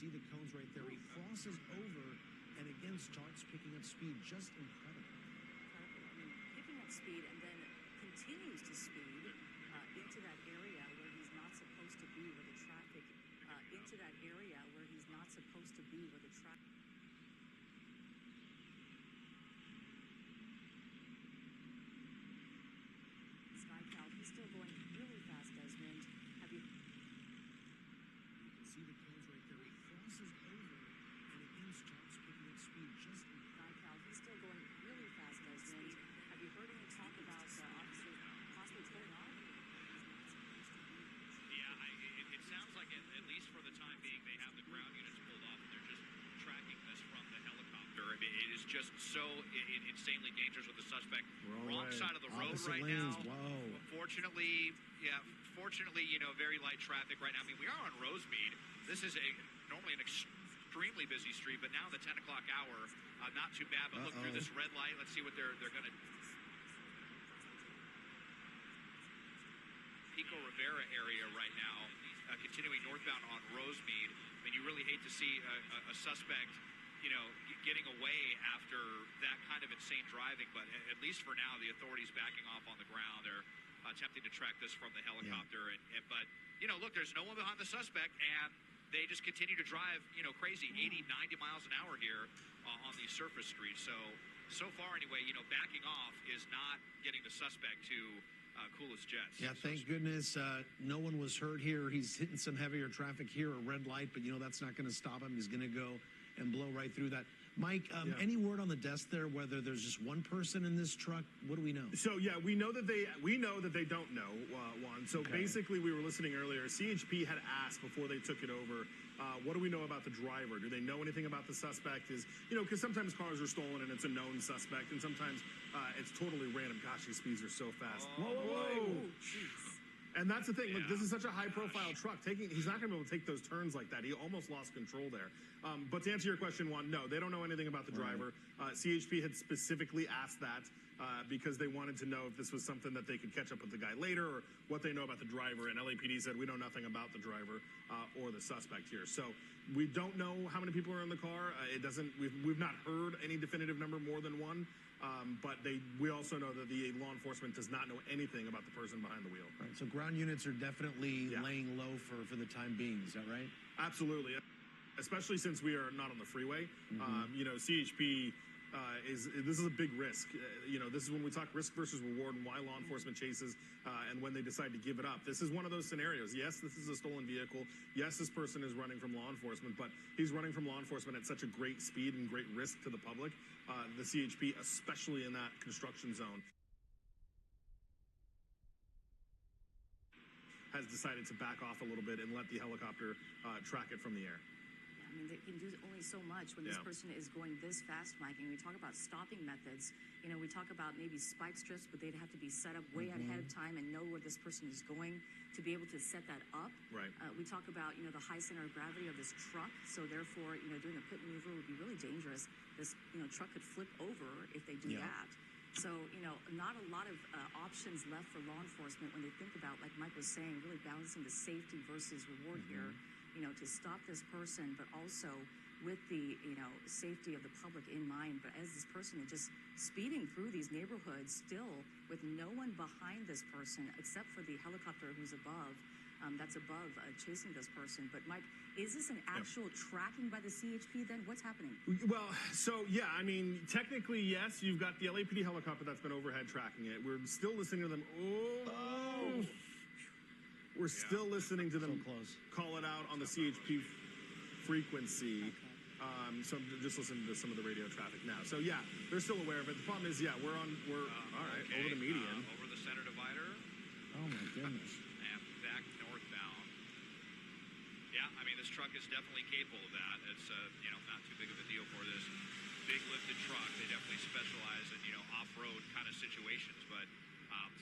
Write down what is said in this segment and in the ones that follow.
see the cones right there. He crosses over and again starts picking up speed. Just incredible. I mean, picking up speed and then continues to speed into that area where he's not supposed to be, where the traffic, into that area where he's not supposed to be, where the traffic. Skycal, he's still going really fast, Desmond. Have you? You can see the cones right there. He crosses over and again starts picking up speed. Just Skycal, he's still going really fast, Desmond. Have you heard any talk about officers possibly pulling off? Yeah, it sounds like at least for the time being, they have the ground units pulled off and they're just tracking this from the helicopter. I mean, it is just so insanely dangerous with the suspect. Wrong side of the road right now. Whoa. Fortunately, you know, very light traffic right now. I mean, we are on Rosemead. This is normally an extremely busy street, but now the 10 o'clock hour, not too bad. But look through this red light. Let's see what they're going to. Pico Rivera area right now, continuing northbound on Rosemead. I mean, you really hate to see a suspect, you know, getting away after that kind of insane driving. But at least for now, the authorities backing off on the ground. They're attempting to track this from the helicopter. Yeah. But, you know, look, there's no one behind the suspect, and they just continue to drive, you know, crazy, 80, 90 miles an hour here on these surface streets. So far anyway, you know, backing off is not getting the suspect to cool his jets. Yeah, thank goodness no one was hurt here. He's hitting some heavier traffic here, a red light, but, you know, that's not going to stop him. He's going to go and blow right through that. Mike, any word on the desk there, whether there's just one person in this truck? What do we know? So, yeah, we know that they don't know, Juan. So basically, we were listening earlier. CHP had asked before they took it over, what do we know about the driver? Do they know anything about the suspect? You know, because sometimes cars are stolen and it's a known suspect, and sometimes it's totally random. Gosh, these speeds are so fast. Whoa. Jeez. And that's the thing. Look, this is such a high-profile truck. He's not going to be able to take those turns like that. He almost lost control there. But to answer your question, Juan, no, they don't know anything about the driver. CHP had specifically asked that because they wanted to know if this was something that they could catch up with the guy later, or what they know about the driver. And LAPD said, we know nothing about the driver or the suspect here. So we don't know how many people are in the car. We've not heard any definitive number more than one. But we also know that the law enforcement does not know anything about the person behind the wheel. Right, so ground units are definitely laying low for the time being. Is that right? Absolutely, especially since we are not on the freeway. You know, CHP this is a big risk. You know, this is when we talk risk versus reward and why law enforcement chases and when they decide to give it up. This is one of those scenarios. Yes, this is a stolen vehicle. Yes, this person is running from law enforcement, but he's running from law enforcement at such a great speed and great risk to the public. The CHP, especially in that construction zone, has decided to back off a little bit and let the helicopter track it from the air. I mean, they can do only so much when this person is going this fast, Mike. And we talk about stopping methods. You know, we talk about maybe spike strips, but they'd have to be set up way ahead of time and know where this person is going to be able to set that up. Right. We talk about, you know, the high center of gravity of this truck. So therefore, you know, doing a pit maneuver would be really dangerous. This, you know, truck could flip over if they do that. So, you know, not a lot of options left for law enforcement when they think about, like Mike was saying, really balancing the safety versus reward here. You know, to stop this person, but also with the, you know, safety of the public in mind. But as this person is just speeding through these neighborhoods still with no one behind this person except for the helicopter who's above, that's above chasing this person. But Mike, is this an actual tracking by the CHP then? What's happening? Well, so yeah, I mean, technically, yes, you've got the LAPD helicopter that's been overhead tracking it. We're still listening to them. We're still listening to them call it out on the CHP frequency. So just listening to some of the radio traffic now. So yeah, they're still aware of it. The problem is, we're all right, over the median. Over the center divider. Oh my goodness. And back northbound. Yeah, I mean, this truck is definitely capable of that. It's, you know, not too big of a deal for this big lifted truck. They definitely specialize in, you know, off-road kind of situations, but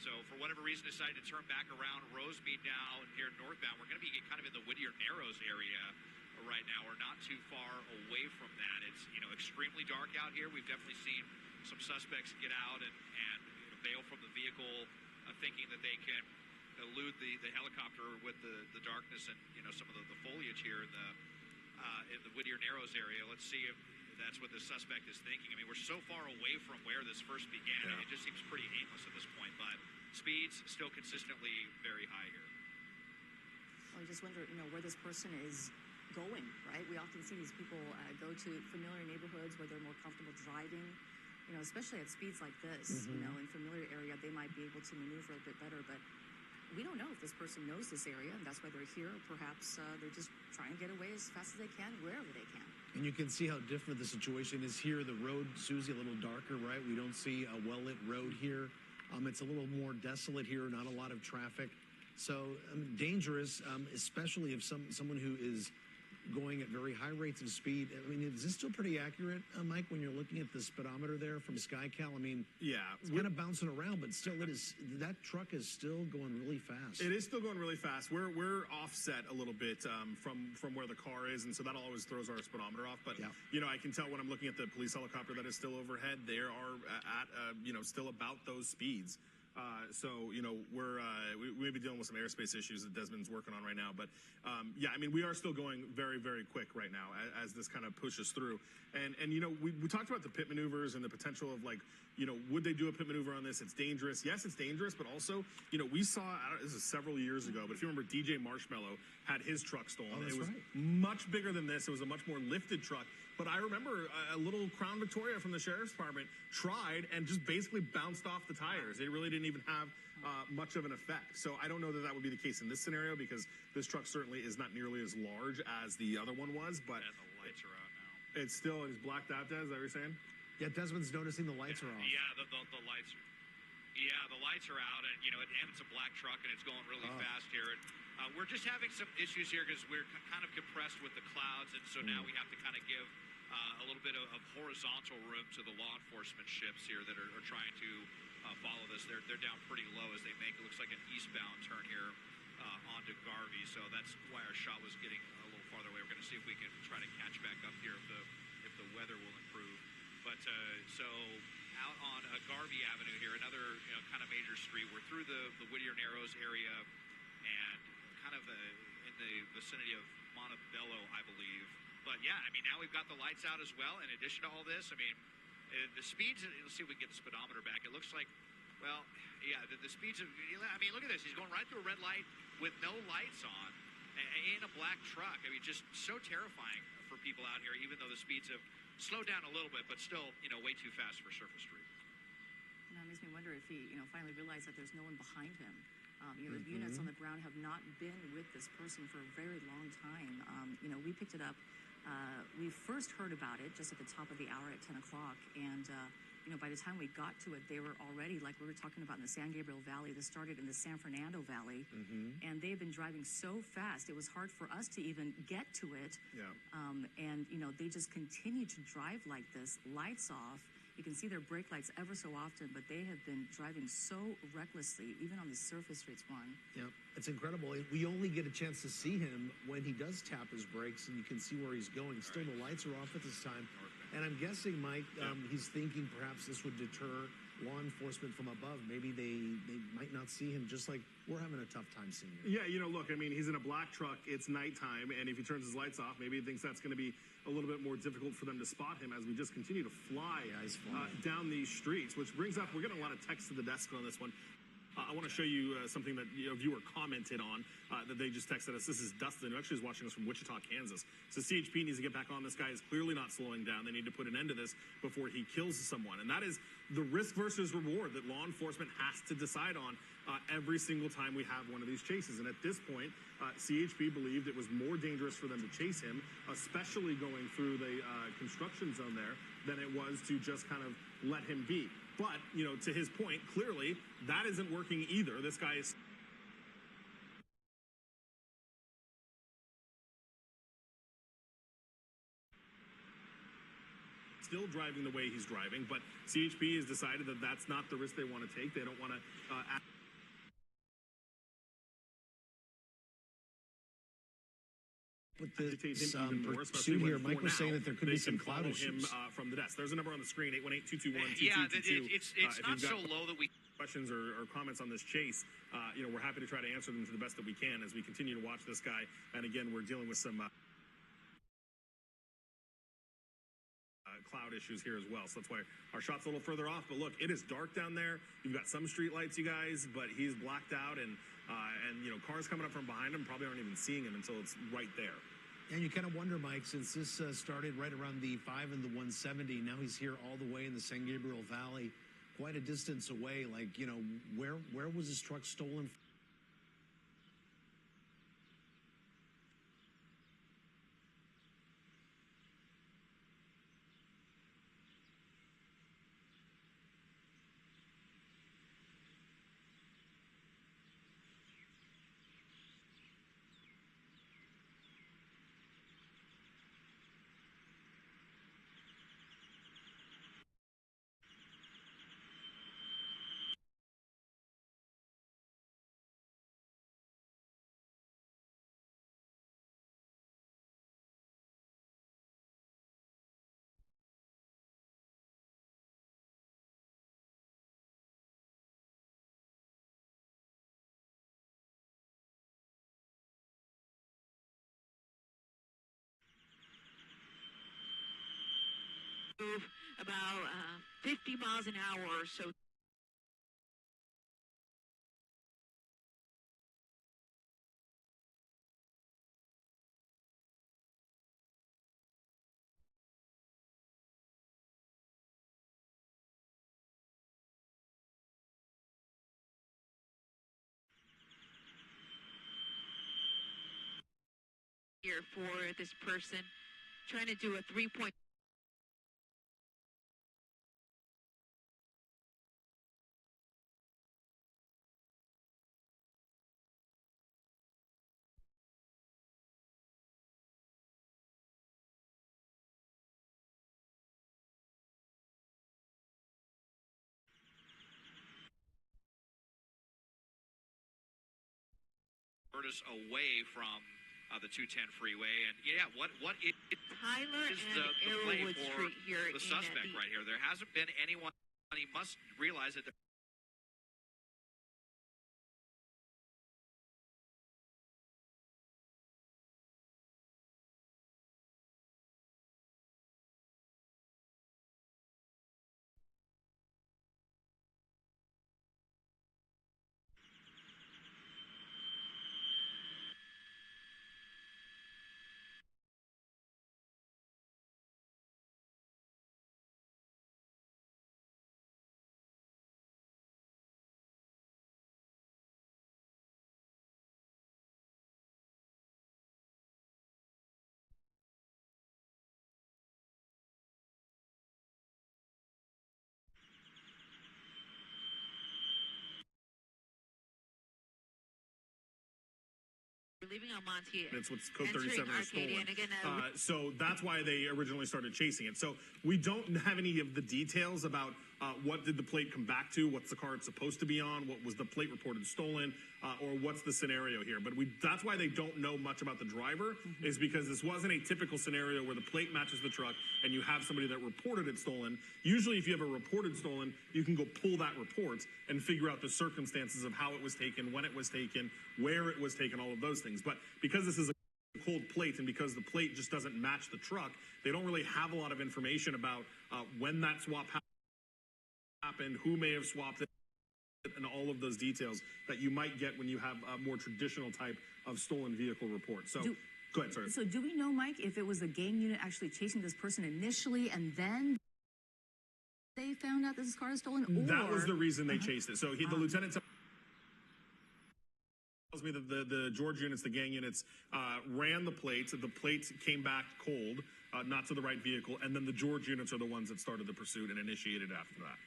so for whatever reason, decided to turn back around Rosemead now here northbound. We're going to be kind of in the Whittier Narrows area right now. We're not too far away from that. It's, you know, extremely dark out here. We've definitely seen some suspects get out and you know, bail from the vehicle, thinking that they can elude the helicopter with the darkness and, you know, some of the foliage here in the in the Whittier Narrows area. Let's see if that's what the suspect is thinking. I mean, we're so far away from where this first began. Yeah. It just seems pretty aimless at this point, but speeds still consistently very high here. Well, I just wonder, where this person is going, right? We often see these people go to familiar neighborhoods where they're more comfortable driving, especially at speeds like this. In familiar area, they might be able to maneuver a bit better, but we don't know if this person knows this area, and that's why they're here. Perhaps they're just trying to get away as fast as they can, wherever they can. And you can see how different the situation is here. The road, Susie, a little darker, right? We don't see a well-lit road here. It's a little more desolate here, not a lot of traffic. So dangerous, especially if someone who is going at very high rates of speed. I mean, is this still pretty accurate, Mike, when you're looking at the speedometer there from SkyCal? I mean, yeah, it's kind of bouncing around, but still, that truck is still going really fast. It is still going really fast. We're offset a little bit from where the car is, and so that always throws our speedometer off. But I can tell when I'm looking at the police helicopter that is still overhead, they are at still about those speeds. So we may be dealing with some airspace issues that Desmond's working on right now, but I mean, we are still going very, very quick right now as this kind of pushes through. And we talked about the pit maneuvers and the potential of would they do a pit maneuver on this? It's dangerous. Yes, it's dangerous, but also we saw, this is several years ago, but if you remember, DJ Marshmallow had his truck stolen. Oh, that's it was right. much bigger than this. It was a much more lifted truck. But I remember a little Crown Victoria from the Sheriff's Department tried and just basically bounced off the tires. It really didn't even have much of an effect. So I don't know that would be the case in this scenario, because this truck certainly is not nearly as large as the other one was. But and the lights are out now. It's blacked out, Des, is that what you're saying? Yeah, Desmond's noticing the lights are off. Yeah, the lights. Yeah, the lights are out, and it's a black truck, and it's going really fast here. And we're just having some issues here because we're kind of compressed with the clouds, and so now we have to kind of give a little bit of horizontal room to the law enforcement ships here that are trying to follow this. They're down pretty low as they make it looks like an eastbound turn here onto Garvey. So that's why our shot was getting a little farther away. We're going to see if we can try to catch back up here if the weather will improve. But so out on Garvey Avenue here, another kind of major street. We're through the Whittier Narrows area and kind of in the vicinity of Montebello, I believe. But yeah, I mean, now we've got the lights out as well. In addition to all this, I mean, the speeds, let's see if we can get the speedometer back. It looks like, well, yeah, the speeds, I mean, look at this. He's going right through a red light with no lights on in a black truck. I mean, just so terrifying for people out here, even though the speeds have slowed down a little bit, but still, way too fast for surface street. It makes me wonder if he, finally realized that there's no one behind him. The units on the ground have not been with this person for a very long time. We picked it up. We first heard about it just at the top of the hour at 10 o'clock. And, by the time we got to it, they were already, like we were talking about in the San Gabriel Valley, this started in the San Fernando Valley. And they've been driving so fast, it was hard for us to even get to it. Yeah. And, they just continue to drive like this, lights off. You can see their brake lights ever so often, but they have been driving so recklessly, even on the surface streets, Juan. Yeah, it's incredible. We only get a chance to see him when he does tap his brakes, and you can see where he's going. Still, the lights are off at this time. And I'm guessing, Mike, he's thinking perhaps this would deter law enforcement from above. Maybe they might not see him, just like we're having a tough time seeing him. Yeah, look, I mean, he's in a black truck. It's nighttime, and if he turns his lights off, maybe he thinks that's going to be a little bit more difficult for them to spot him as we just continue to fly down these streets, which brings up, we're getting a lot of text to the desk on this one. I want to show you something that a viewer commented on that they just texted us. This is Dustin, who actually is watching us from Wichita, Kansas. So CHP needs to get back on. This guy is clearly not slowing down. They need to put an end to this before he kills someone. And that is the risk versus reward that law enforcement has to decide on every single time we have one of these chases. And at this point, CHP believed it was more dangerous for them to chase him, especially going through the construction zone there, than it was to just kind of let him be. But, to his point, clearly that isn't working either. This guy is still driving the way he's driving, but CHP has decided that that's not the risk they want to take. They don't want to with the even more, pursuit here, Mike was saying that there could be some cloud issues. From the desk. There's a number on the screen, 818-221-2222. Yeah, it's not so low that we... Questions or comments on this chase, we're happy to try to answer them to the best that we can as we continue to watch this guy. And again, we're dealing with some cloud issues here as well. So that's why our shot's a little further off. But look, it is dark down there. You've got some street lights, you guys, but he's blacked out, and cars coming up from behind him probably aren't even seeing him until it's right there. And you kind of wonder, Mike, since this started right around the 5 and the 170, now he's here all the way in the San Gabriel Valley, quite a distance away. Like, where was his truck stolen from? About 50 miles an hour or so. Here for this person trying to do a 3-point. Us away from the 210 freeway, and what is Tyler the and play Arrowwood for Street here the suspect right here? There hasn't been anyone. He must realize that. We're leaving Almonte. It's what's code entering 37 is stolen. Arcadia, and again, So that's why they originally started chasing it. So we don't have any of the details about what did the plate come back to, what's the car it's supposed to be on, what was the plate reported stolen, or what's the scenario here. But that's why they don't know much about the driver, is because this wasn't a typical scenario where the plate matches the truck and you have somebody that reported it stolen. Usually if you have a reported stolen, you can go pull that report and figure out the circumstances of how it was taken, when it was taken, where it was taken, all of those things. But because this is a cold plate and because the plate just doesn't match the truck, they don't really have a lot of information about when that swap happened, who may have swapped it, and all of those details that you might get when you have a more traditional type of stolen vehicle report. So go ahead, sorry. So do we know, Mike, if it was a gang unit actually chasing this person initially and then they found out this car is stolen? That was the reason they chased it. So the lieutenant tells me that the George units, the gang units, ran the plates. The plates came back cold, not to the right vehicle, and then the George units are the ones that started the pursuit and initiated after that.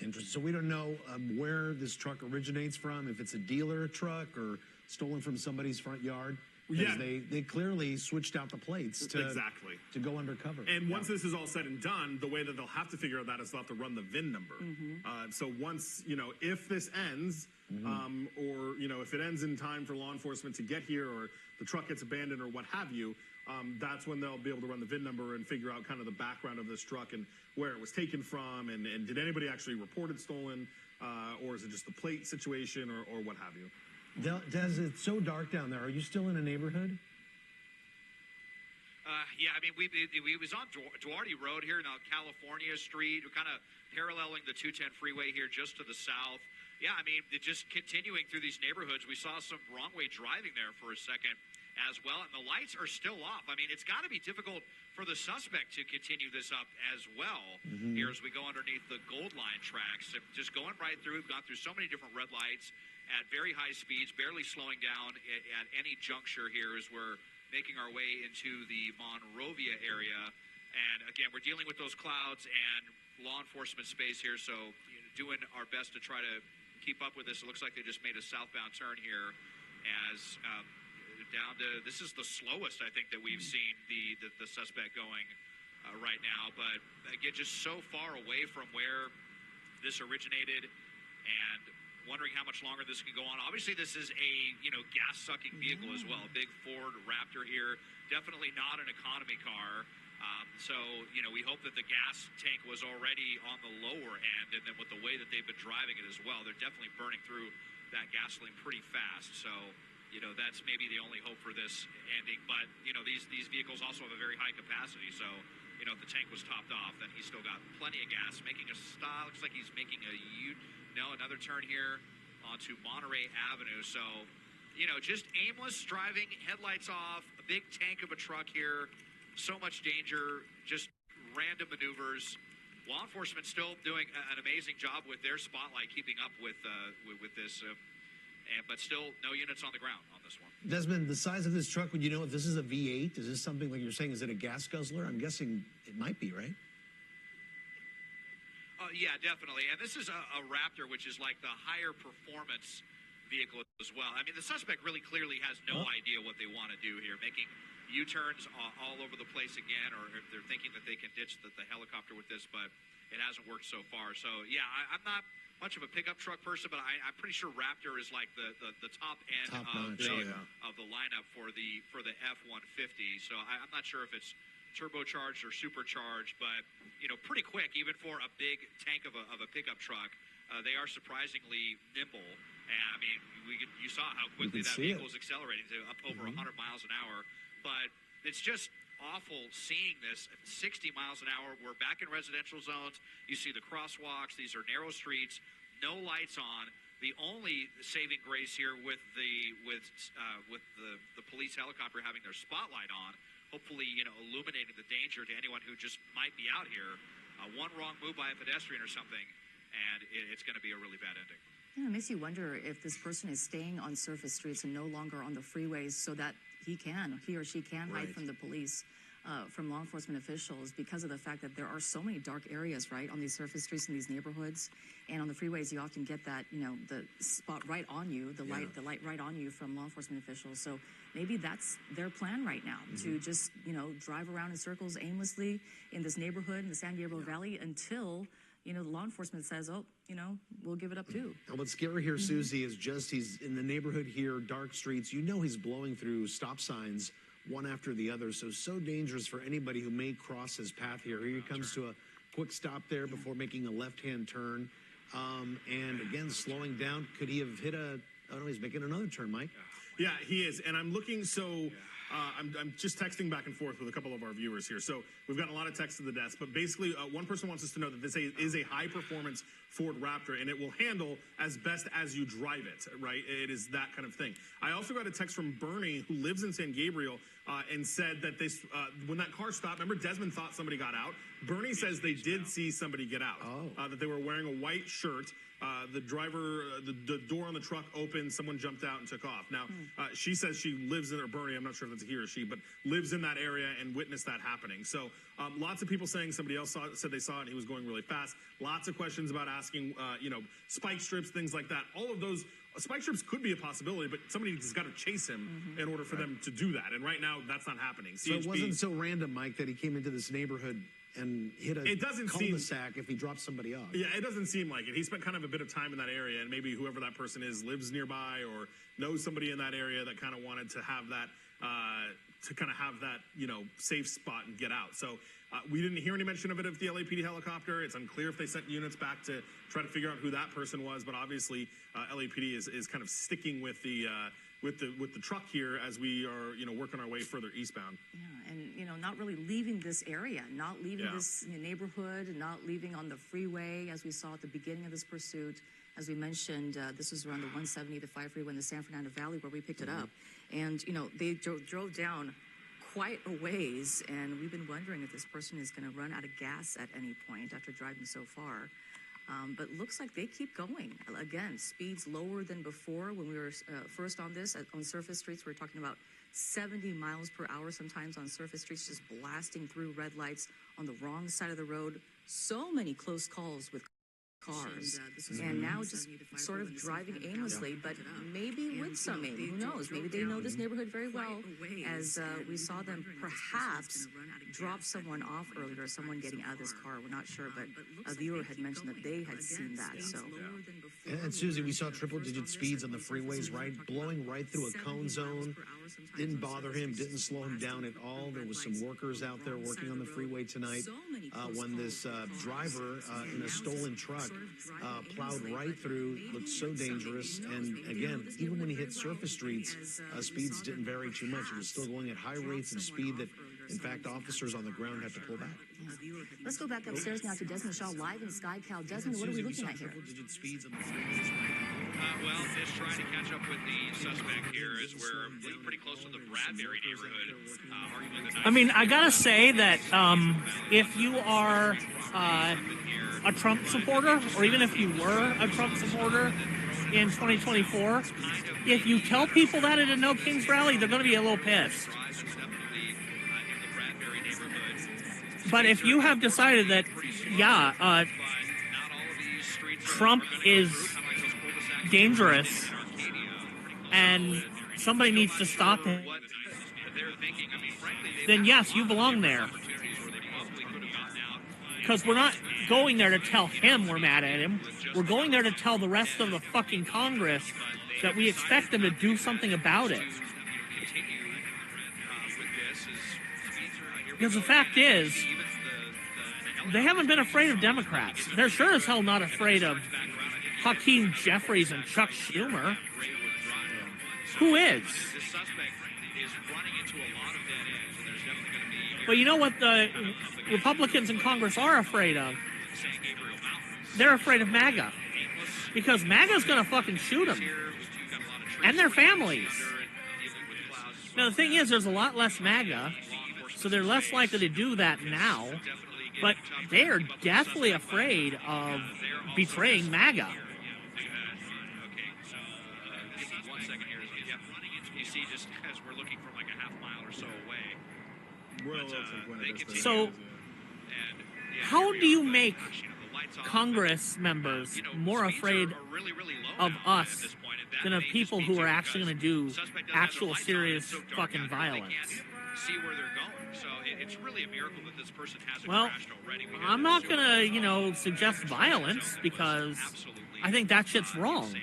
Interesting. So we don't know where this truck originates from, if it's a dealer truck or stolen from somebody's front yard. Yeah. They clearly switched out the plates to go undercover. And once this is all said and done, the way that they'll have to figure out that is they'll have to run the VIN number. So once, if this ends, or, if it ends in time for law enforcement to get here, or the truck gets abandoned or what have you, that's when they'll be able to run the VIN number and figure out kind of the background of this truck and where it was taken from, and did anybody actually report it stolen, or is it just the plate situation, or what have you. Des, it's so dark down there. Are you still in a neighborhood? Yeah, I mean, we was on Duarte Road here, now California Street. We're kind of paralleling the 210 freeway here just to the south. Yeah, I mean, just continuing through these neighborhoods, we saw some wrong way driving there for a second as well, and the lights are still off. I mean, it's got to be difficult for the suspect to continue this up as well here as we go underneath the Gold Line tracks. Just going right through, we've gone through so many different red lights at very high speeds, barely slowing down at any juncture here as we're making our way into the Monrovia area. And again, we're dealing with those clouds and law enforcement space here, so doing our best to try to keep up with this. It looks like they just made a southbound turn here as down to, this is the slowest I think that we've seen the suspect going right now, but again, just so far away from where this originated, and wondering how much longer this can go on. Obviously, this is a, gas-sucking vehicle as well. A big Ford Raptor here. Definitely not an economy car. So, we hope that the gas tank was already on the lower end, and then with the way that they've been driving it as well, they're definitely burning through that gasoline pretty fast. So, that's maybe the only hope for this ending. But, these vehicles also have a very high capacity. So, if the tank was topped off, then he's still got plenty of gas. Making a stop. Looks like he's making another turn here onto Monterey Avenue. So, just aimless driving, headlights off, a big tank of a truck here, so much danger, just random maneuvers. Law enforcement still doing an amazing job with their spotlight, keeping up with this, but still no units on the ground on this one. Desmond, the size of this truck, would you know if this is a V8? Is this something like you're saying, is it a gas guzzler? I'm guessing it might be, right? Yeah, definitely. And this is a Raptor, which is like the higher performance vehicle as well. I mean, the suspect really clearly has no idea what they want to do here, making U-turns all over the place again, or if they're thinking that they can ditch the helicopter with this, but it hasn't worked so far. So, yeah, I'm not much of a pickup truck person, but I'm pretty sure Raptor is like the top end of the lineup for the F-150. So I'm not sure if it's turbocharged or supercharged, but pretty quick even for a big tank of a pickup truck. They are surprisingly nimble, and I mean you saw how quickly that vehicle is accelerating to up over 100 miles an hour. But it's just awful seeing this at 60 miles an hour. We're back in residential zones. You see the crosswalks. These are narrow streets, no lights on. The only saving grace here with the police helicopter having their spotlight on, hopefully, illuminating the danger to anyone who just might be out here. One wrong move by a pedestrian or something, and it's going to be a really bad ending. Yeah, it makes you wonder if this person is staying on surface streets and no longer on the freeways so that he or she can hide from the police, from law enforcement officials, because of the fact that there are so many dark areas, right, on these surface streets in these neighborhoods. And on the freeways, you often get that, the spot right on you, the light right on you from law enforcement officials. So maybe that's their plan right now, to just, drive around in circles aimlessly in this neighborhood, in the San Gabriel Valley, until the law enforcement says, we'll give it up too. And what's scary here, Susie, is he's in the neighborhood here, dark streets. He's blowing through stop signs one after the other. So dangerous for anybody who may cross his path here. Here he comes to a quick stop there before making a left-hand turn. And again, slowing down. Could he have hit he's making another turn, Mike. Yeah, he is. And I'm looking, I'm just texting back and forth with a couple of our viewers here. So we've gotten a lot of texts to the desk, but basically one person wants us to know that this is a high-performance Ford Raptor, and it will handle as best as you drive it, right? It is that kind of thing. I also got a text from Bernie, who lives in San Gabriel, and said that when that car stopped, remember Desmond thought somebody got out? Bernie says they did see somebody get out, that they were wearing a white shirt. The driver, the door on the truck opened, someone jumped out and took off. Now, she says she lives in, or Bernie, I'm not sure if that's a he or she, but lives in that area and witnessed that happening. So lots of people saying somebody else said they saw it and he was going really fast. Lots of questions about asking, spike strips, things like that. All of those, spike strips could be a possibility, but somebody's got to chase him in order for them to do that. And right now, that's not happening. So it wasn't so random, Mike, that he came into this neighborhood and hit a cul-de-sac if he dropped somebody off. Yeah, it doesn't seem like it. He spent kind of a bit of time in that area, and maybe whoever that person is lives nearby or knows somebody in that area that kind of wanted to have that, safe spot and get out. So we didn't hear any mention of it at the LAPD helicopter. It's unclear if they sent units back to try to figure out who that person was, but obviously LAPD is kind of sticking with the with the truck here as we are working our way further eastbound. Yeah, and not really leaving this area, not leaving this neighborhood, not leaving on the freeway as we saw at the beginning of this pursuit. As we mentioned, this was around the 170 to 5 freeway in the San Fernando Valley where we picked it up, and they drove down quite a ways, and we've been wondering if this person is going to run out of gas at any point after driving so far. But looks like they keep going. Again, speeds lower than before. When we were first on this, on surface streets, we were talking about 70 miles per hour sometimes on surface streets, just blasting through red lights on the wrong side of the road. So many close calls with cars, and now just sort of driving aimlessly, but maybe with some aim. Who knows? Maybe they know this neighborhood very well, as we saw them perhaps drop someone off earlier, someone getting out of this car. We're not sure, but a viewer had mentioned that they had seen that. So, and Susie, we saw triple-digit speeds on the freeways, right? Blowing right through a cone zone. Didn't bother him, didn't slow him down at all. There was some workers out there working on the freeway tonight when this driver in a stolen truck plowed right through, looked so dangerous. And again, even when he hit surface streets, speeds didn't vary too much. It was still going at high rates of speed that, in fact, officers on the ground had to pull back. Let's go back upstairs now to Desmond Shaw live in Sky Cal. Desmond, what are we looking at here? Well, just trying to catch up with the suspect here as we're pretty close to the Bradbury neighborhood. I mean, I gotta say that if you are a Trump supporter, or even if you were a Trump supporter in 2024, if you tell people that at a No Kings rally, they're going to be a little pissed. But if you have decided that, Trump is dangerous and somebody needs to stop him, then yes, you belong there. Because we're not going there to tell him we're mad at him. We're going there to tell the rest of the fucking Congress that we expect them to do something about it. Because the fact is, they haven't been afraid of Democrats. They're sure as hell not afraid of Hakeem Jeffries and Chuck Schumer. Who is? But you know what the Republicans in Congress are afraid of? They're afraid of MAGA. Because MAGA's going to fucking shoot them. And their families. Now, the thing is, there's a lot less MAGA, so they're less likely to do that now. But they are deathly afraid of betraying MAGA. So, how do you make Congress members more afraid of us than of people who are actually going to do actual serious fucking violence? Well, I'm not going to, suggest violence because I think that shit's wrong.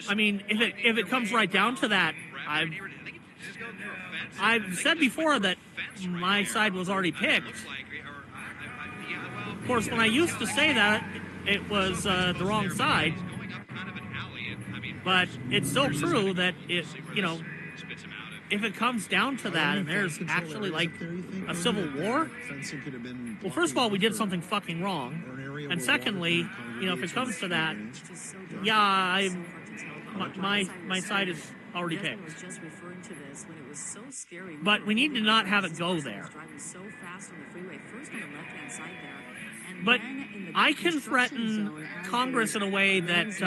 I mean, if it comes right down to that, I've said before that my side was already picked. Of course, when I used to say that, it was the wrong side. But it's still true that if it comes down to that and there's actually like a civil war, well, first of all, we did something fucking wrong. And secondly, if it comes to that, my side is already picked. But we need to not have it go there. But I can threaten Congress in a way that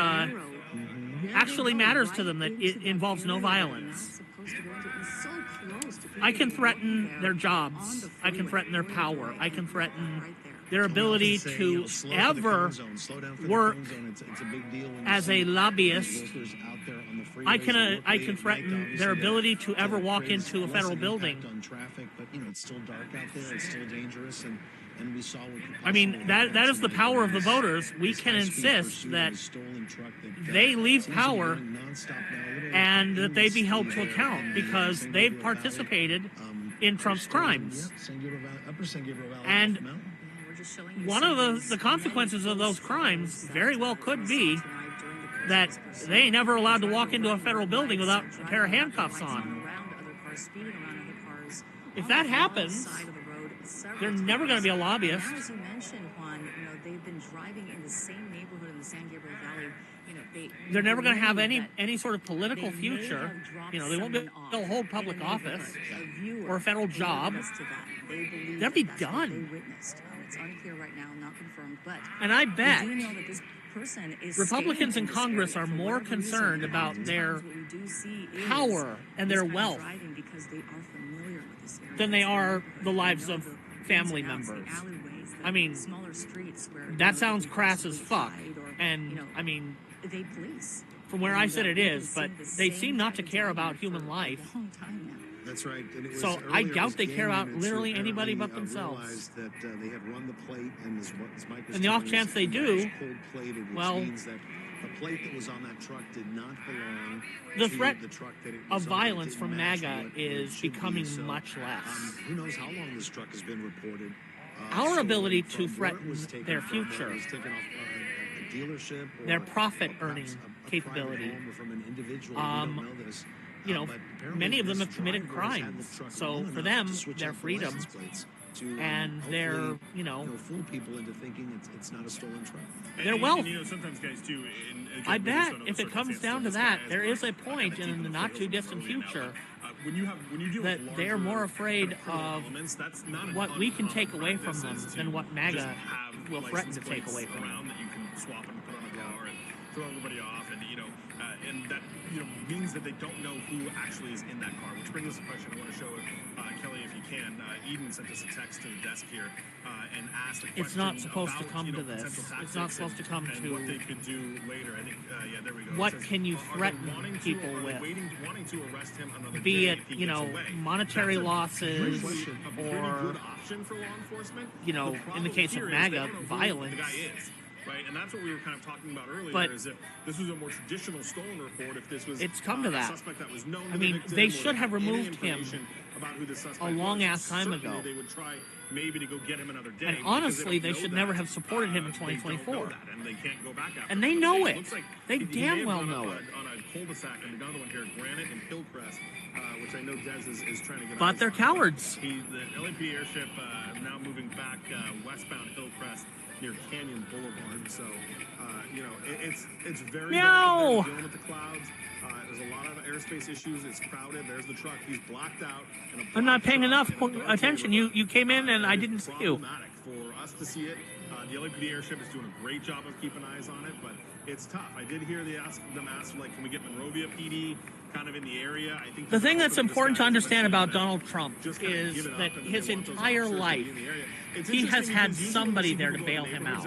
actually matters to them, that it involves no violence. I can threaten their jobs. I can threaten their power. I can threaten their ability to ever work as a lobbyist. I can threaten their ability to ever walk into a federal building. I mean, that is the power of the voters. We can insist that they leave power and that they be held to account because they've participated in Trump's crimes. And one of the consequences of those crimes very well could be that they ain't never allowed to walk into a federal building without a pair of handcuffs on. If that happens, they're never going to be a lobbyist. Now, as you mentioned, Juan, they've been driving in the same neighborhood in the San Gabriel Valley. They're never going to have any sort of political future. They won't be able to hold public office or a federal job. They'll be done. It's unclear right now, not confirmed, but and I bet we do know that this person is Republicans in Congress are more concerned about their power and their wealth than they are the lives of family members. I mean, that sounds crass as fuck. And, I mean, from where I sit it is, but they seem not to care about human life. That's right. And it was so I doubt they care about literally anybody but themselves. That they had run the plate, and as Mike was and the off chance they do, well, means that the plate that was on that truck did not belong the to threat the truck that it was of on. violence from MAGA is becoming much less. Who knows how long this truck has been reported? Our ability to threaten their future, a dealership, their profit-earning capability. From an individual. We don't know this. Many of them have committed crimes. So for them, their freedom and their, fool people into thinking it's not a stolen truck. Their wealth. And, sometimes guys too. I bet if it comes down to that, there is a point in the not too distant future that they are more afraid of what we can take away from them than what MAGA will threaten to take away from them. That you can swap and put on a car and throw everybody off, and that means that they don't know who actually is in that car. Which brings us a question I want to show Kelly, if you can. Eden sent us a text to the desk here and asked a question. It's not supposed to about, come to this. It's not supposed to come to what they could do later. I think, there we go. What can you threaten people with? Wanting to arrest him another Be day it, monetary losses or, option for law enforcement. In the case of MAGA, violence. Right, and that's what we were kind of talking about earlier. But is if this was a more traditional stolen report, if this was it's come to that. A suspect that was known I mean, they should have removed him a long-ass time ago. They would try maybe to go get him another day. And honestly, they should never have supported him in 2024. And they can't go back after. And they know it. Like they damn well know it. On a cul-de-sac, and another one here, Granite and Hillcrest, which I know Des is trying to get. But they're cowards. The LAPD airship now moving back westbound Hillcrest near Canyon Boulevard. So, it's very Meow. dealing with the clouds. There's a lot of airspace issues. It's crowded. There's the truck. He's blocked out. I'm not paying enough attention. You came in and I didn't see you. For us to see it, the LAPD airship is doing a great job of keeping eyes on it, but it's tough. I did hear them ask, like, can we get Monrovia PD kind of in the area? I think the thing that's important to understand about Donald Trump is that his entire life, he has had somebody there to bail him out.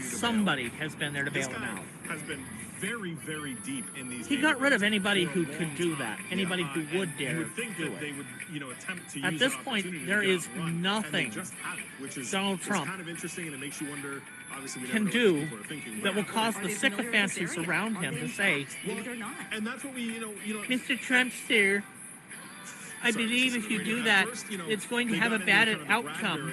Somebody has been there to bail him out. Has been very, very deep in these. He got rid of anybody who could do that. Anybody who would dare do it. They would, attempt to At use this that point, opportunity there to is run, nothing and they just haven't, which is Donald Trump kind of interesting, and it makes you wonder. Obviously, we can never know what do people are thinking. that will cause the sycophants who surround him to say, maybe they're not. And that's what we, Mr. Trump, sir, I believe if you do that, it's going to have a bad outcome.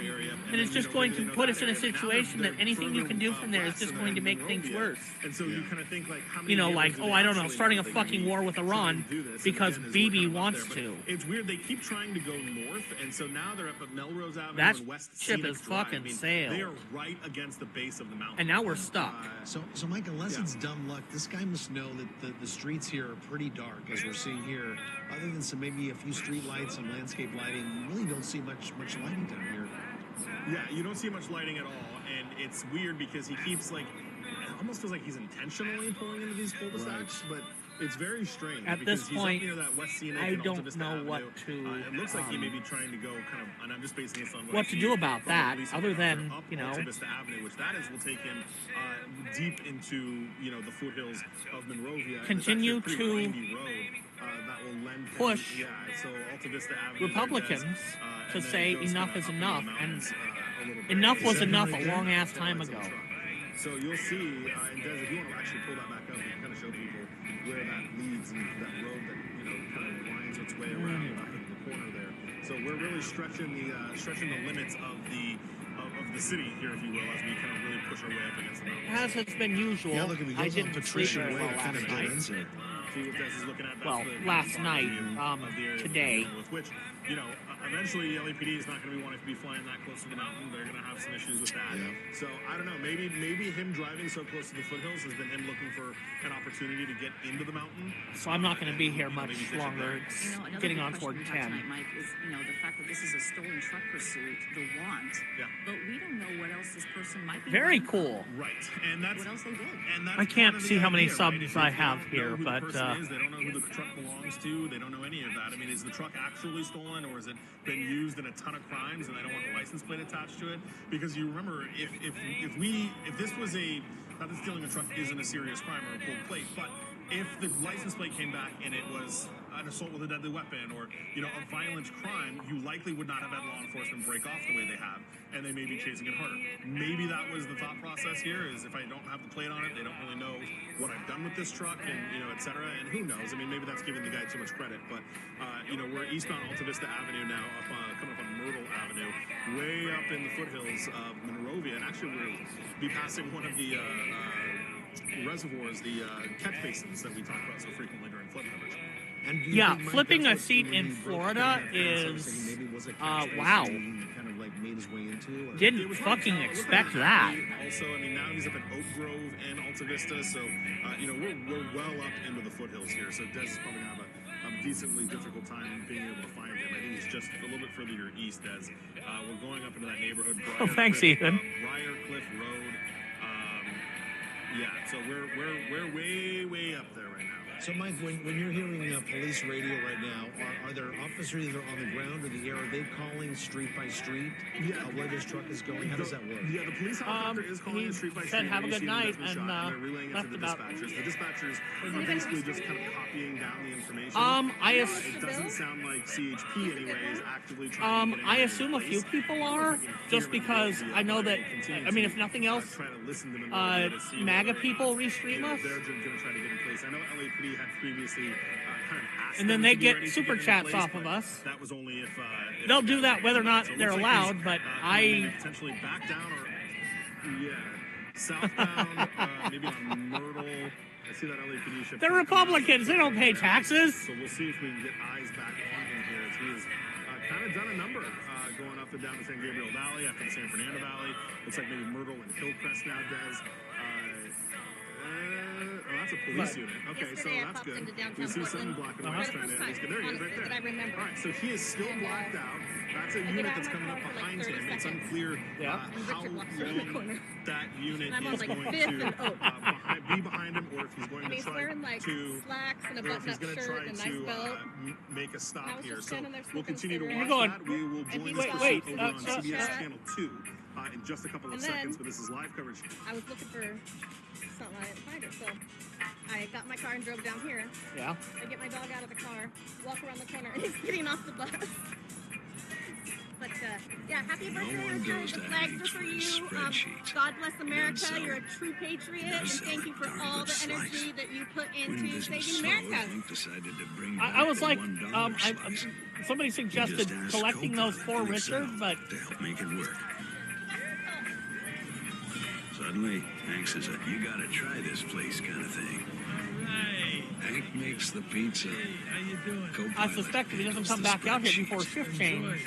And it's just going to put us in a situation that anything you can do from there is just going to make things worse. And so you kind of think, like, how many I don't know, starting a fucking war with Iran because Bibi wants to. It's weird. They keep trying to go north, and so now they're up at Melrose Avenue That and West ship Scenic is Drive. fucking sailed. They are right against the base of the mountain. And now we're stuck. So Mike, unless it's dumb luck, this guy must know that the streets here are pretty dark, as we're seeing here. Other than maybe a few street lights, some landscape lighting, you really don't see much lighting down here. Yeah, you don't see much lighting at all, and it's weird because he keeps, like, it almost feels like he's intentionally pulling into these cul-de-sacs, but it's very strange. At this point, he's up near that West Scenic I and don't Alta Vista know Avenue. what to. It looks like he may be trying to go kind of, and I'm just basing this on what to do about that, other than, up Alta Vista Avenue, which that is will take him deep into the foothills of Monrovia. Continue to to that will lend push so Alta Vista Avenue Republicans to say enough is enough, and enough was enough a long ass time ago. So you'll see, and Des, if you want to actually pull that back up, and kind of show people where that leads and that road that kind of winds its way around the corner there. So we're really stretching the limits of the the city here, if you will, as we kind of really push our way up against the mountains. As has been usual, Yeah, look, if he I goes on didn't sleep Patricia very Way, well it kind last of night. dead ends it. See what Des is looking at? That's Well, the last bottom night, view of the area today. we're dealing with, which, you know, eventually the LAPD is not going to be wanting to be flying that close to the mountain. They're going to have some issues with that. Yeah. So I don't know. Maybe him driving so close to the foothills has been him looking for an opportunity to get into the mountain. So I'm not going to be here much maybe fishing longer. there. It's You know, another getting big on question toward we have 10. tonight, Mike, is, you know, the fact that this is a stolen truck pursuit, the want, Yeah. but we don't know what else this person might be Very running cool. Right. And that's from, what else they did. And that's I can't part of see the how many idea, subs right? If I they have don't here, know who but, the person is, they don't know who the truck belongs to. They don't know any of that. I mean, is the truck actually stolen, or has it been used in a ton of crimes and they don't want the license plate attached to it? Because you remember, if this was a, not that stealing a truck isn't a serious crime or a pulled plate, but if the license plate came back and it was an assault with a deadly weapon or, you know, a violent crime, you likely would not have had law enforcement break off the way they have, and they may be chasing it harder. Maybe that was the thought process here, is if I don't have the plate on it, they don't really know what I've done with this truck and, you know, et cetera, and who knows? I mean, maybe that's giving the guy too much credit, but, you know, we're eastbound Alta Vista Avenue now, coming up on Myrtle Avenue, way up in the foothills of Monrovia, and actually we'll be passing one of the reservoirs, the catch basins that we talk about so frequently during flood coverage. And do you Yeah, think, Mike, flipping that's a what- seat when in he broke Florida into that fence, I was is, thinking maybe it was a catch basin wow. he kind of like made his way into? Or? Didn't It was fucking hard to tell. expect Look that. at that. Also, I mean, now he's up in Oak Grove and Alta Vista, so you know we're well up into the foothills here. So Des is probably gonna have a decently difficult time being able to find him. I think he's just a little bit further east, Des. We're going up into that neighborhood. Oh, thanks, Ethan. Briarcliff Road. Yeah, so we're way up there right now. So, Mike, when you're hearing police radio right now, are there officers either on the ground or the air? Are they calling street by street where this truck is going? How does that work? Yeah, the police helicopter is calling he it street by said, street. "Have a where you good see them night," that's been and, shot, they're relaying it to left the about- dispatchers. The dispatchers are basically just kind of copying down the information. It doesn't sound like CHP anyway is actively trying to get I anybody assume a in few place. people are, just because I know that, I mean, if nothing else, try to listen to them to see MAGA whether or people not, restream us. They're going to try to get in place. I know LAPD had previously kind of asked And then them they to be get ready to super get in chats place, off of but us. That was only if They'll do that whether or not So it they're looks like allowed, he's, but gonna potentially back down or southbound, maybe on Myrtle. I see that LAPD ship. they're Republicans. They don't pay taxes. So we'll see if we can get eyes back on him here. As he has kind of done a number going up and down the San Gabriel Valley after the San Fernando Valley. Looks like maybe Myrtle and Hillcrest now does. That's a police unit. Okay, so Yesterday I that's popped good. into downtown We see some Portland. black and Uh-huh. white For the trying first to. time, There he is, right honestly, there. that I remember. All right, so he is still blacked out. That's a unit that's coming up behind him. It's unclear Yeah. how Richard walks around the long corner. that unit And I'm on, is like, going Fifth to and Oak. be behind him, or if he's going And to he's try wearing like to. slacks and a Or if he's button-up going to shirt try and a nice to belt. make a And I stop was here. just So standing there we'll smoking continue to cigarettes. watch You're that. We will join he this was wait, over on chit CBS chat. Channel 2 in just a couple of And then- seconds, but this is live coverage. I was looking for something, I didn't find her, so I got in my car and drove down here. Yeah. I get my dog out of the car, walk around the corner, and he's getting off the bus. But yeah, happy birthday, one Richard. goes The that flags many are for you. spreadsheets. God bless America. sell- You're a true patriot, does and sell thank a you for darn all good the slice. energy that you put When into business saving slowed, America. Hank decided to bring I back was the like, $1 slice. somebody suggested Just ask collecting Coke those on it for and Richard, itself but to help make it work. Suddenly, Hank says, "You gotta try this place," kind of thing. Hank makes the pizza. How you doing? I suspect if he doesn't come back out here before shift change,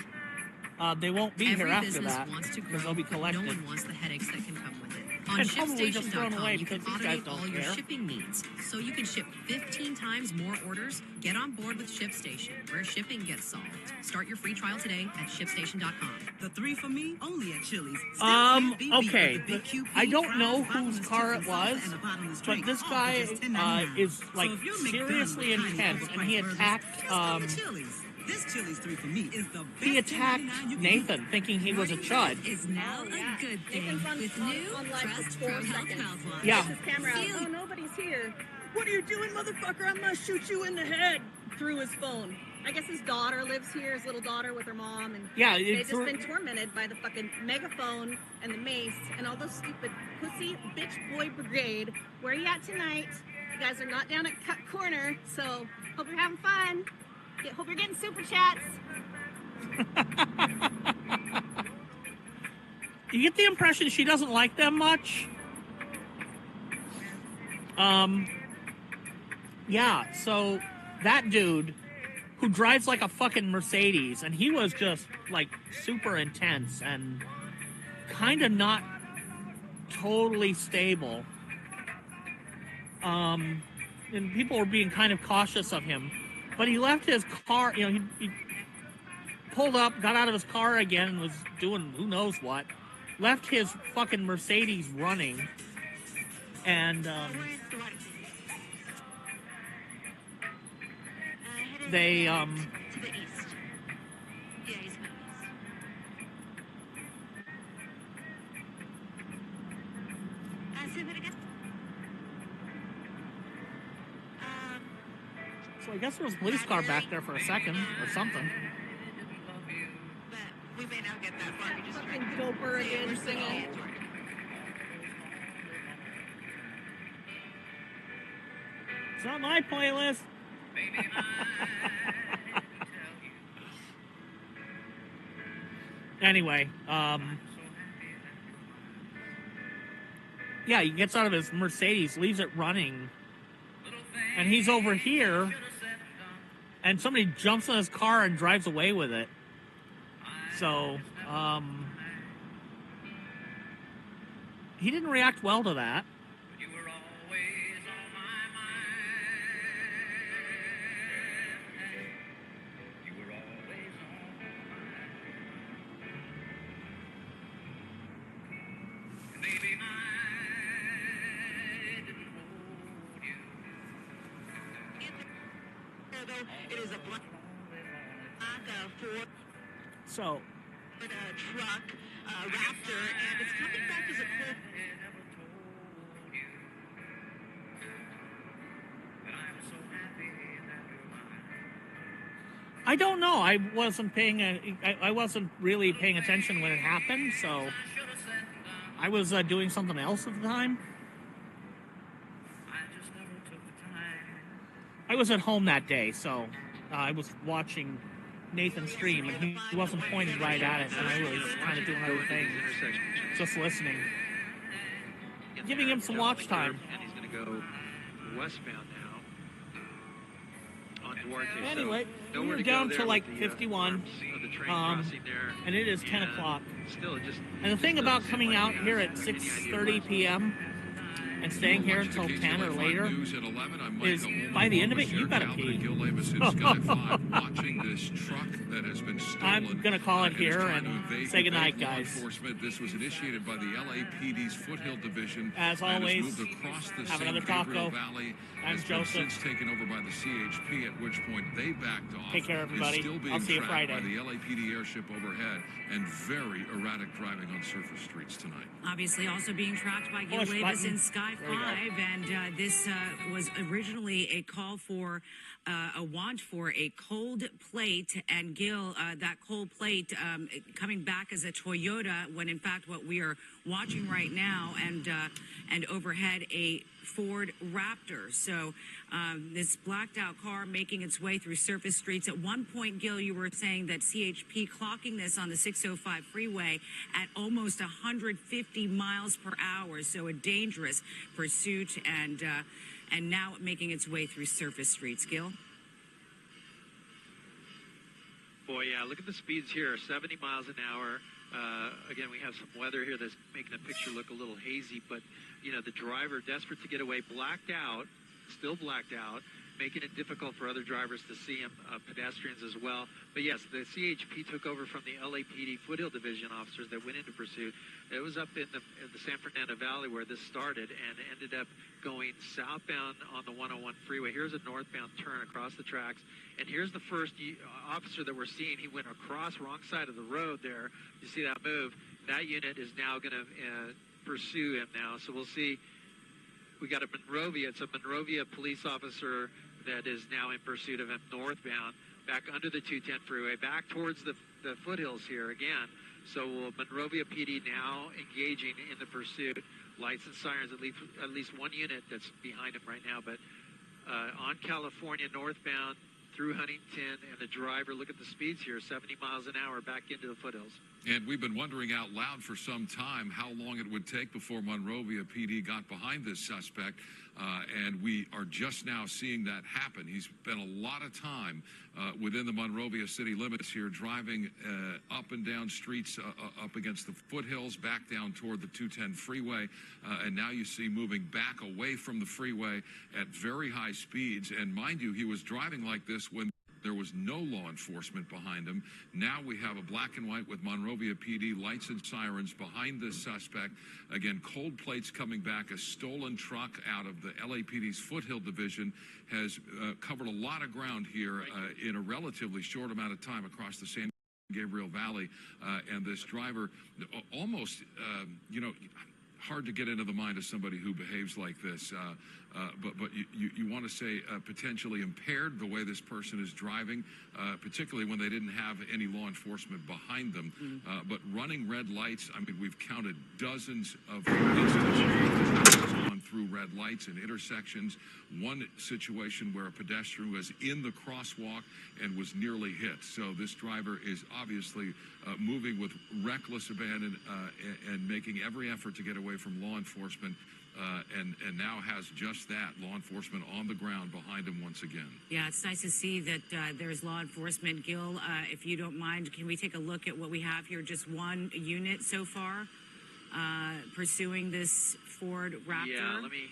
they won't be here Every after business that wants to because grow. they'll be No collected. one wants the headaches that can come with it. On And probably just thrown away ShipStation.com, you can because these guys automate don't all your care. shipping needs, so you can ship 15 times more orders. Get on board with ShipStation, where shipping gets solved. Start your free trial today at ShipStation.com. The 3 for me, only at Chili's. Still can't be beat Okay, with the big QP, I don't know fries, whose bottomless car it chips and salsa, was, and a bottomless but drink, this all for guy just $10.99. is like So if you're McDonald's seriously with tiny intense, and he overpriced burgers, attacked just come to Chili's. This Chili's 3 for me is the best he attacked $10.99 you can Nathan, thinking he was a chud. Is now yeah. a good thing Nathan's on- with on- new on live for Crest 4 Pro Health seconds. Mouthwash. Yeah. His camera out. Feel- Oh, nobody's here. What are you doing, motherfucker? I'm gonna shoot you in the head. Through his phone. I guess his daughter lives here, his little daughter with her mom, and Yeah, they've it's just been tormented by the fucking megaphone and the mace and all those stupid pussy bitch boy brigade. Where are you at tonight? You guys are not down at Cut Corner, so hope you're having fun. Hope you're getting super chats. You get the impression she doesn't like them much. Yeah, so that dude who drives like a fucking Mercedes, and he was just like super intense and kind of not totally stable. And people were being kind of cautious of him. But he left his car, you know, he pulled up, got out of his car again, and was doing who knows what. Left his fucking Mercedes running. And they to the east. Yeah, he's moving east. Say that again. So I guess there was a police car back there for a second or something. But we may not get that far. We just Fucking doper again singing. It's not my playlist. Anyway, yeah, he gets out of his Mercedes, leaves it running, and he's over here, and somebody jumps in his car and drives away with it. So, he didn't react well to that. It is a black Ford So, truck, Raptor, and it's coming back as a cool. I don't know. I wasn't really paying attention when it happened, so I was doing something else at the time. I was at home that day, so I was watching Nathan stream, and he wasn't pointing right at it, and I was kind of doing other things, just listening, giving him some watch time. And he's going to go westbound now on Duarte. Anyway, so we're down to like 51, and it is 10 o'clock. And the thing about coming out here at 6:30 p.m. and staying here until 10 or later is by the end of it, you gotta pee. I'm gonna call it here and say goodnight, guys. This was initiated by the LAPD's Foothill Division. As always, have another taco. I'm Joseph. Since taken over by the CHP, at which point they backed off. Take care, everybody. I'll see you Friday. By the LAPD airship overhead, and very erratic driving on surface streets tonight. Obviously, also being tracked by Gil Levis in Sky 5, and this was originally a call for a want for a cold plate, and Gil, that cold plate coming back as a Toyota, when in fact what we are watching right now, and overhead a Ford Raptor. So this blacked out car making its way through surface streets. At one point, Gil, you were saying that CHP clocking this on the 605 freeway at almost 150 miles per hour. So a dangerous pursuit, and now making its way through surface streets. Gil? Boy, yeah, look at the speeds here, 70 miles an hour. Again, we have some weather here that's making the picture look a little hazy, but, you know, the driver, desperate to get away, blacked out, still blacked out, making it difficult for other drivers to see him, pedestrians as well. But yes, the CHP took over from the LAPD Foothill Division officers that went into pursuit. It was up in the San Fernando Valley where this started, and ended up going southbound on the 101 freeway. Here's a northbound turn across the tracks, and here's the first officer that we're seeing. He went across wrong side of the road there. You see that move? That unit is now going to pursue him now. So we'll see. We got a Monrovia. It's a Monrovia police officer that is now in pursuit of him northbound, back under the 210 freeway, back towards the foothills here again. So Monrovia PD now engaging in the pursuit. Lights and sirens, at least one unit that's behind him right now. But on California northbound through Huntington, and the driver, look at the speeds here, 70 miles an hour back into the foothills. And we've been wondering out loud for some time how long it would take before Monrovia PD got behind this suspect. And we are just now seeing that happen. He's spent a lot of time within the Monrovia city limits here, driving up and down streets up against the foothills, back down toward the 210 freeway. And now you see moving back away from the freeway at very high speeds. And mind you, he was driving like this when there was no law enforcement behind him. Now we have a black and white with Monrovia PD lights and sirens behind this suspect. Again, cold plates coming back. A stolen truck out of the LAPD's Foothill Division has covered a lot of ground here in a relatively short amount of time across the San Gabriel Valley. And this driver almost, hard to get into the mind of somebody who behaves like this, but you want to say potentially impaired the way this person is driving, particularly when they didn't have any law enforcement behind them. But running red lights, I mean, we've counted dozens of instances on through red lights and intersections. One situation where a pedestrian was in the crosswalk and was nearly hit. So this driver is obviously moving with reckless abandon and making every effort to get away from law enforcement, and now has just that, law enforcement on the ground behind him once again. Yeah, it's nice to see that there's law enforcement. Gil, if you don't mind, can we take a look at what we have here? Just one unit so far pursuing this Ford Raptor. Yeah, let me...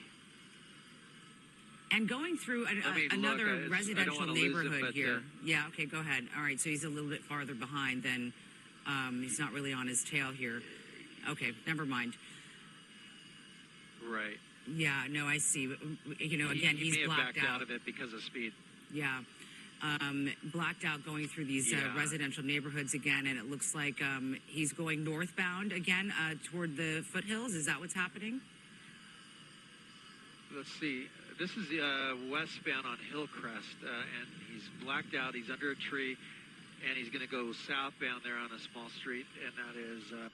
And going through another residential neighborhood here. Yeah, okay, go ahead. All right, so he's a little bit farther behind than, he's not really on his tail here. Okay, never mind. Right. Yeah, no, I see. You know, again, he's may have blacked backed out of it because of speed. Yeah. Blacked out going through these residential neighborhoods again, and it looks like he's going northbound again toward the foothills. Is that what's happening? Let's see. This is westbound on Hillcrest, and he's blacked out. He's under a tree, and he's going to go southbound there on a small street, and that is...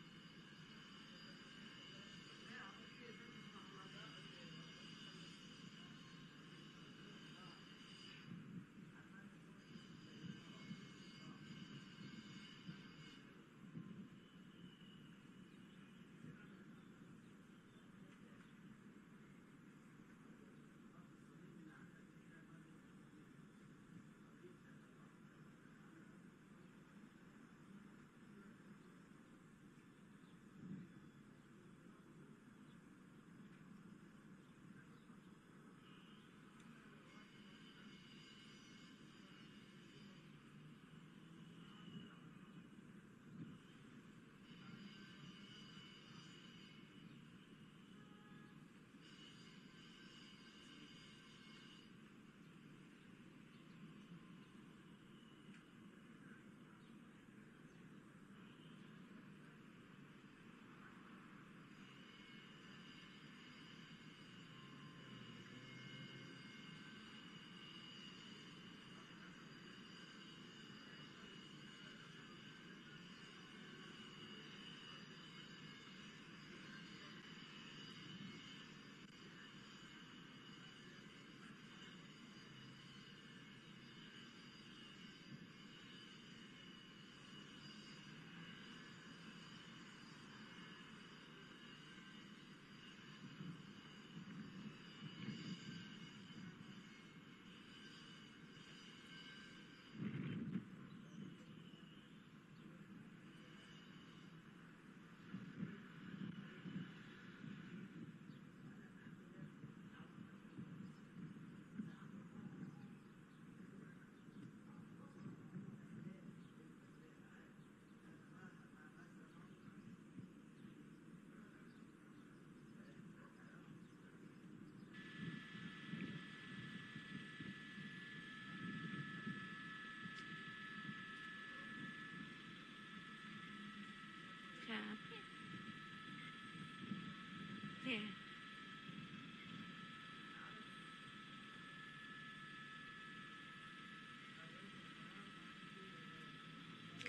Yeah.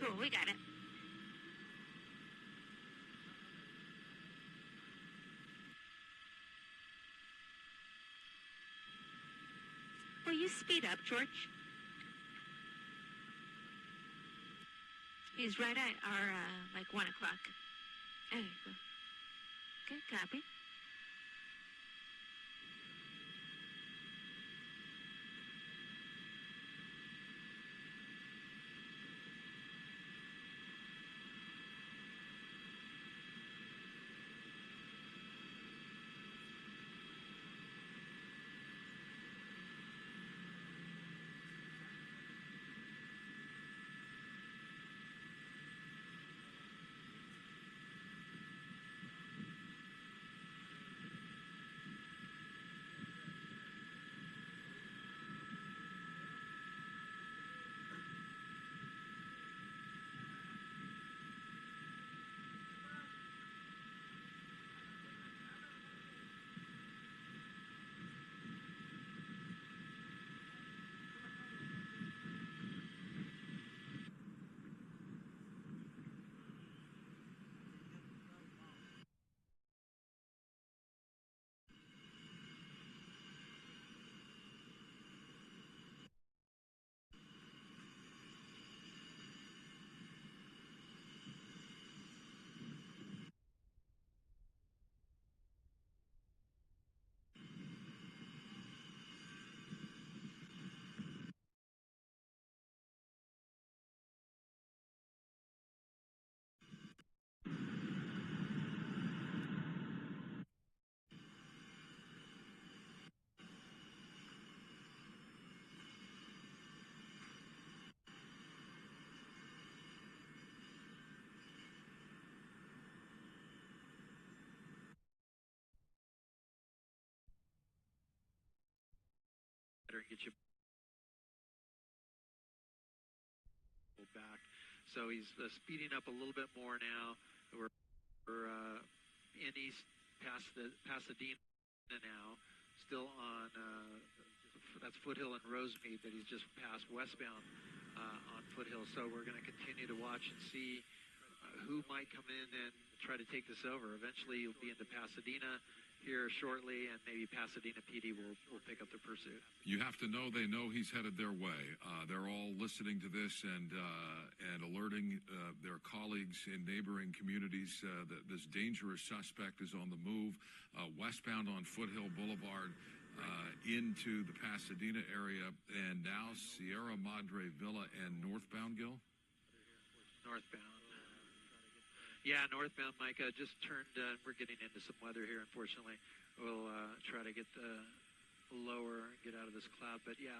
Cool, we got it. Will you speed up, George? He's right at our, like 1 o'clock. There you go. Okay, copy. And get you back. So he's speeding up a little bit more now. We're in East Pasadena now, still on that's Foothill and Rosemead that he's just passed westbound on Foothill. So we're going to continue to watch and see who might come in and try to take this over. Eventually he'll be into Pasadena here shortly, and maybe Pasadena PD will pick up the pursuit. You have to know they know he's headed their way. They're all listening to this and alerting their colleagues in neighboring communities that this dangerous suspect is on the move westbound on Foothill Boulevard into the Pasadena area, and now Sierra Madre Villa and northbound, Gil? Northbound. Yeah, northbound, Micah, just turned, we're getting into some weather here, unfortunately. We'll try to get lower, get out of this cloud. But yeah,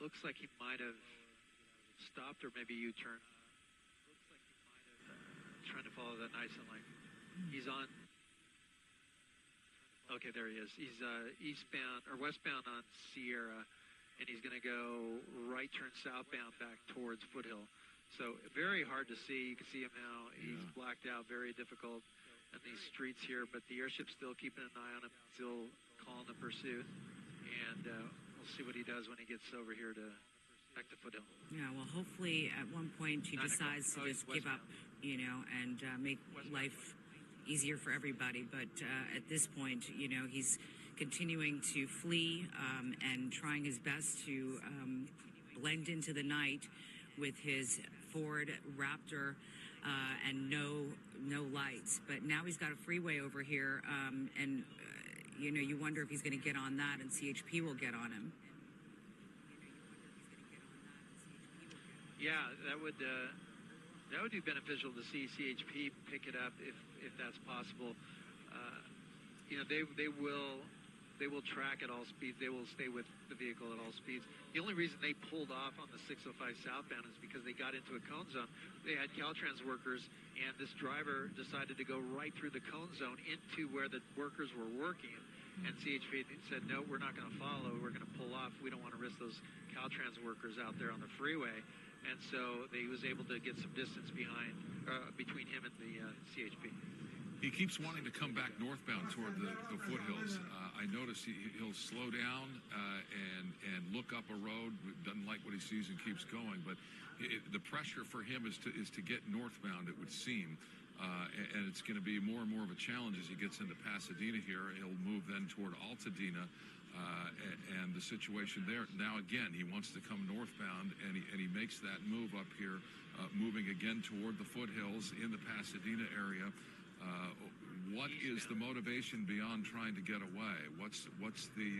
looks like he might have stopped or maybe U-turned. Trying to follow that nice and like, he's on. Okay, there he is. He's eastbound or westbound on Sierra, and he's going to go right turn southbound back towards Foothill. So very hard to see. You can see him now. He's blacked out, very difficult in these streets here, but the airship's still keeping an eye on him, still calling the pursuit, and we'll see what he does when he gets over here to back to Foothill. Yeah, well, hopefully at one point he decides to just give up, you know, and make life easier for everybody. But at this point, you know, he's continuing to flee and trying his best to blend into the night with his Ford Raptor and no lights. But now he's got a freeway over here, and you know, you wonder if he's going to get on that, and CHP will get on him. Yeah, that would be beneficial to see CHP pick it up if that's possible. You know, they will track at all speeds. They will stay with the vehicle at all speeds. The only reason they pulled off on the 605 southbound is because they got into a cone zone. They had Caltrans workers, and this driver decided to go right through the cone zone into where the workers were working. And CHP said, no, we're not going to follow. We're going to pull off. We don't want to risk those Caltrans workers out there on the freeway. And so they was able to get some distance between him and the CHP. He keeps wanting to come back northbound toward the foothills. I notice he'll slow down and look up a road, doesn't like what he sees and keeps going. But the pressure for him is to get northbound, it would seem. And it's going to be more and more of a challenge as he gets into Pasadena here. He'll move then toward Altadena and the situation there. Now, again, he wants to come northbound, and he makes that move up here, moving again toward the foothills in the Pasadena area. What is the motivation beyond trying to get away? What's the